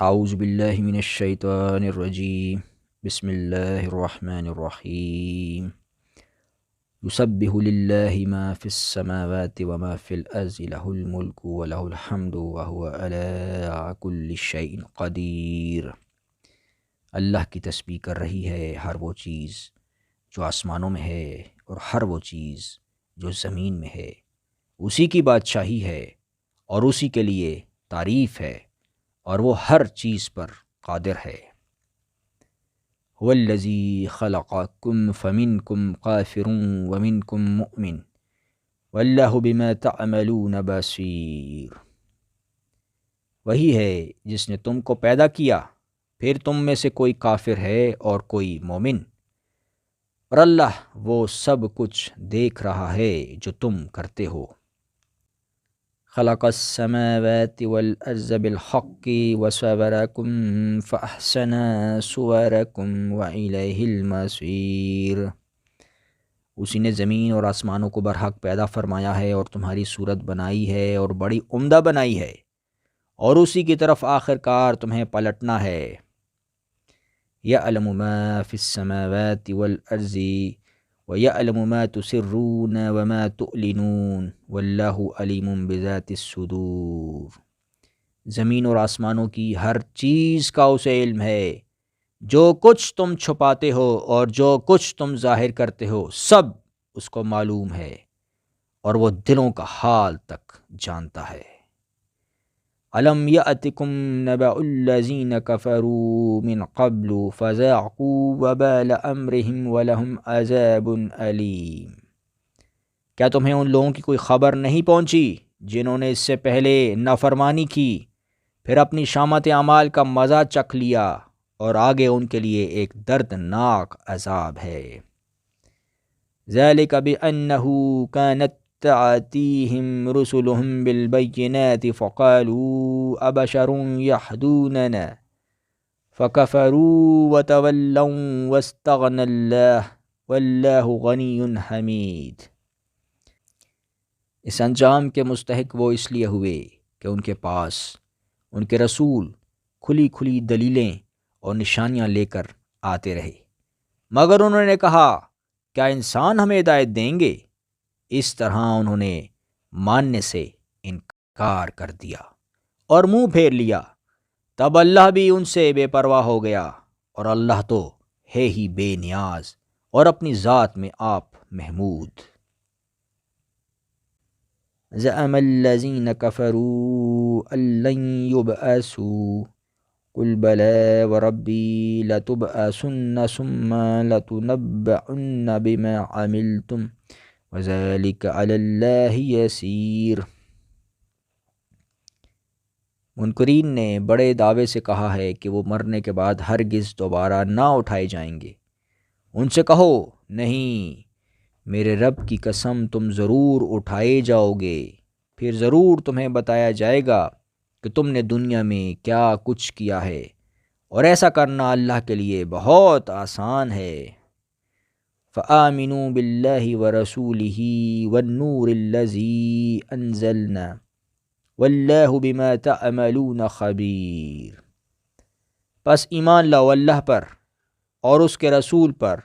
اعوذ باللہ من الشیطان الرجیم بسم اللہ الرحمن الرحیم یسبح للہ ما فی السماوات وما فی الارض لہ الملک ولہ الحمد وہو علی کل شیء قدیر۔ اللہ کی تسبیح کر رہی ہے ہر وہ چیز جو آسمانوں میں ہے اور ہر وہ چیز جو زمین میں ہے، اسی کی بادشاہی ہے اور اسی کے لیے تعریف ہے اور وہ ہر چیز پر قادر ہے۔ هو الذی خلقکم فمنکم کافر ومنکم مؤمن واللہ بما تعملون بصیر۔ وہی ہے جس نے تم کو پیدا کیا، پھر تم میں سے کوئی کافر ہے اور کوئی مومن، اور اللہ وہ سب کچھ دیکھ رہا ہے جو تم کرتے ہو۔ خلق السماوات والارض بالحق وصورکم فاحسن صورکم والیہ المصیر۔ اسی نے زمین اور آسمانوں کو برحق پیدا فرمایا ہے اور تمہاری صورت بنائی ہے اور بڑی عمدہ بنائی ہے، اور اسی کی طرف آخر کار تمہیں پلٹنا ہے۔ یعلم ما فی السماوات والارض وَيَعْلَمُ مَا تُسِرُّونَ وَمَا تُعْلِنُونَ وَاللَّهُ عَلِيمٌ بِذَاتِ الصُّدُورِ۔ زمین اور آسمانوں کی ہر چیز کا اسے علم ہے، جو کچھ تم چھپاتے ہو اور جو کچھ تم ظاہر کرتے ہو سب اس کو معلوم ہے، اور وہ دلوں کا حال تک جانتا ہے۔ أَلَمْ يَأْتِكُمْ نَبَأُ الَّذِينَ كَفَرُوا مِنْ قَبْلُ فَذَاقُوا وَبَالَ أَمْرِهِمْ وَلَهُمْ عَذَابٌ أَلِيمٌ۔ کیا تمہیں ان لوگوں کی کوئی خبر نہیں پہنچی جنہوں نے اس سے پہلے نافرمانی کی، پھر اپنی شامت اعمال کا مزہ چکھ لیا، اور آگے ان کے لیے ایک دردناک عذاب ہے۔ ذَلِكَ بِأَنَّهُ كَانَتْ تأتيهم رسلهم بالبينات فقالوا أبشر يهدوننا فكفروا وتولوا واستغنى الله والله غني حميد۔ اس انجام کے مستحق وہ اس لیے ہوئے کہ ان کے پاس ان کے رسول کھلی کھلی دلیلیں اور نشانیاں لے کر آتے رہے، مگر انہوں نے کہا کیا انسان ہمیں ہدایت دیں گے؟ اس طرح انہوں نے ماننے سے انکار کر دیا اور منہ پھیر لیا۔ تب اللہ بھی ان سے بے پرواہ ہو گیا، اور اللہ تو ہے ہی بے نیاز اور اپنی ذات میں آپ محمود۔ زعم الذین کفروا ان لن یبعثوا قل بلی وربی لتبعثن ثم لتنبعن بما عملتم وذلك علی اللہ یسیر۔ منکرین نے بڑے دعوے سے کہا ہے کہ وہ مرنے کے بعد ہرگز دوبارہ نہ اٹھائے جائیں گے۔ ان سے کہو نہیں، میرے رب کی قسم تم ضرور اٹھائے جاؤ گے، پھر ضرور تمہیں بتایا جائے گا کہ تم نے دنیا میں کیا کچھ کیا ہے، اور ایسا کرنا اللہ کے لیے بہت آسان ہے۔ فآمنوا باللہ ورسولہ والنور الذی انزلنا واللہ بما تعملون خبیر۔ پس ایمان لاؤ اللہ پر اور اس کے رسول پر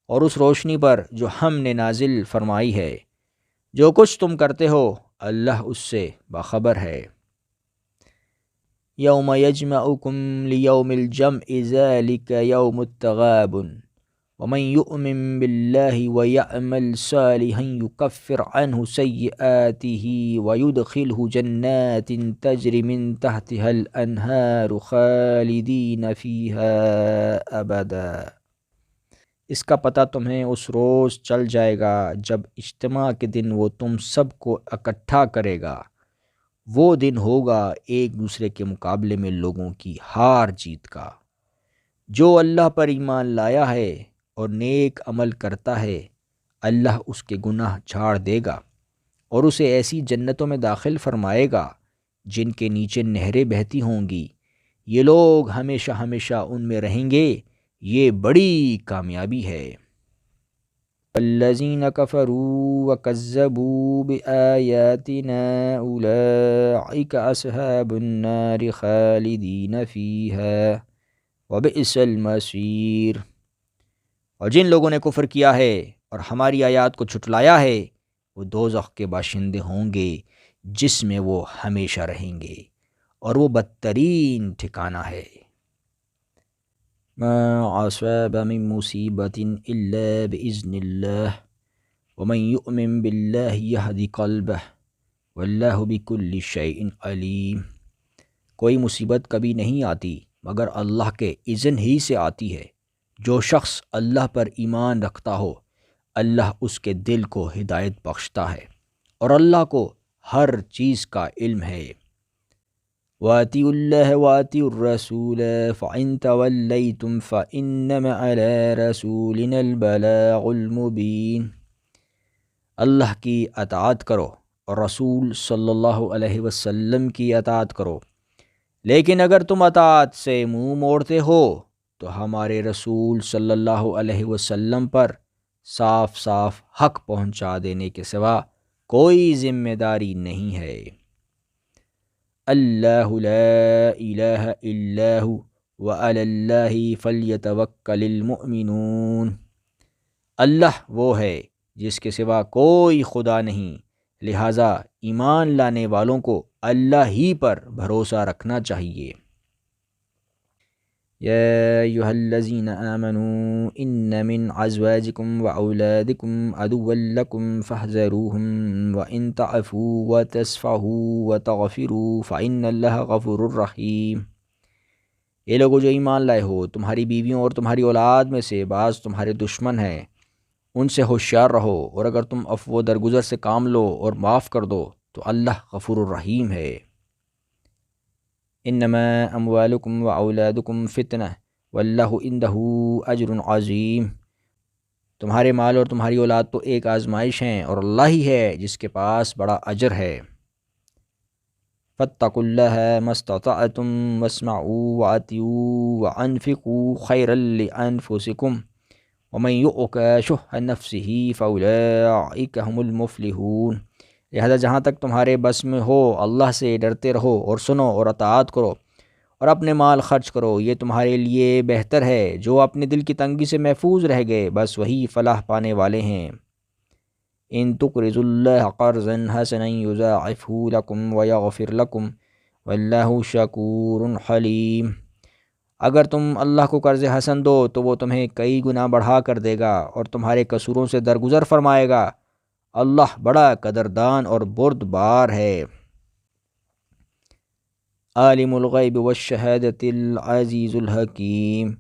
اور اس روشنی پر جو ہم نے نازل فرمائی ہے، جو کچھ تم کرتے ہو اللہ اس سے باخبر ہے۔ یوم یجمعکم لیوم الجمع ذلک یوم التغابن ومن یؤمن باللہ ویعمل صالحا یکفر عنہ سیئاتہ ویدخلہ جنات تجری من تحتها الانہار خالدین فیہا ابدا۔ اس کا پتہ تمہیں اس روز چل جائے گا جب اجتماع کے دن وہ تم سب کو اکٹھا کرے گا۔ وہ دن ہوگا ایک دوسرے کے مقابلے میں لوگوں کی ہار جیت کا۔ جو اللہ پر ایمان لایا ہے اور نیک عمل کرتا ہے، اللہ اس کے گناہ جھاڑ دے گا اور اسے ایسی جنتوں میں داخل فرمائے گا جن کے نیچے نہریں بہتی ہوں گی۔ یہ لوگ ہمیشہ ہمیشہ ان میں رہیں گے، یہ بڑی کامیابی ہے۔ الذین کفروا وکذبوا بآیاتنا اولئک اصحاب النار خالدین فیہا وبئس المصیر۔ اور جن لوگوں نے کفر کیا ہے اور ہماری آیات کو جھٹلایا ہے وہ دوزخ کے باشندے ہوں گے جس میں وہ ہمیشہ رہیں گے، اور وہ بدترین ٹھکانہ ہے۔ ما اصاب من مصیبت الا باذن اللہ ومن یؤمن باللہ یہد قلبہ واللہ بکل شیء علیم۔ کوئی مصیبت کبھی نہیں آتی مگر اللہ کے اذن ہی سے آتی ہے۔ جو شخص اللہ پر ایمان رکھتا ہو اللہ اس کے دل کو ہدایت بخشتا ہے، اور اللہ کو ہر چیز کا علم ہے۔ وَأَطِيعُوا اللَّهَ وَأَطِيعُوا الرَّسُولَ فَإِن تَوَلَّيْتُمْ فَإِنَّمَا عَلَىٰ رَسُولِنَا الْبَلَاغُ الْمُبِينُ۔ اللہ کی اطاعت کرو اور رسول صلی اللہ علیہ وسلم کی اطاعت کرو، لیکن اگر تم اطاعت سے منہ موڑتے ہو تو ہمارے رسول صلی اللہ علیہ وسلم پر صاف صاف حق پہنچا دینے کے سوا کوئی ذمہ داری نہیں ہے۔ اللہ لا الہ الا ہو وعلی اللہ فلیتوکل المؤمنون۔ اللہ وہ ہے جس کے سوا کوئی خدا نہیں، لہٰذا ایمان لانے والوں کو اللہ ہی پر بھروسہ رکھنا چاہیے۔ یا ایھا الذین آمنوا ان من ازواجکم واولادکم عدوا لکم فاحذروہم وان تعفوا وتصفحوا وتغفروا فإن اللہ غفور رحیم۔ یہ لوگوں جو ایمان لائے ہو، تمہاری بیویوں اور تمہاری اولاد میں سے بعض تمہارے دشمن ہیں، ان سے ہوشیار رہو، اور اگر تم عفو و درگزر سے کام لو اور معاف کر دو تو اللہ غفور الرحیم ہے۔ انما اموالکم واولادکم فتنہ واللہ عندہ اجر عظیم۔ تمہارے مال اور تمہاری اولاد تو ایک آزمائش ہیں، اور اللہ ہی ہے جس کے پاس بڑا اجر ہے۔ فاتقوا اللہ ما استطعتم واسمعوا واطیعوا وانفقوا خیرا لانفسکم ومن یؤق شح نفسہ فاولئک هم المفلحون۔ لہذا جہاں تک تمہارے بس میں ہو اللہ سے ڈرتے رہو اور سنو اور اطاعت کرو اور اپنے مال خرچ کرو، یہ تمہارے لیے بہتر ہے۔ جو اپنے دل کی تنگی سے محفوظ رہ گئے بس وہی فلاح پانے والے ہیں۔ ان تقرضوا اللہ قرضا حسنا یضاعفہ لکم ویغفر لکم واللہ شکور حلیم۔ اگر تم اللہ کو قرض حسن دو تو وہ تمہیں کئی گنا بڑھا کر دے گا اور تمہارے قصوروں سے درگزر فرمائے گا۔ اللہ بڑا قدردان اور بردبار ہے۔ عالم الغیب والشہادۃ العزیز الحکیم۔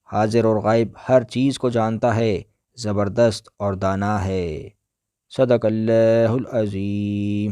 حاضر اور غائب ہر چیز کو جانتا ہے، زبردست اور دانا ہے۔ صدق اللہ العظیم۔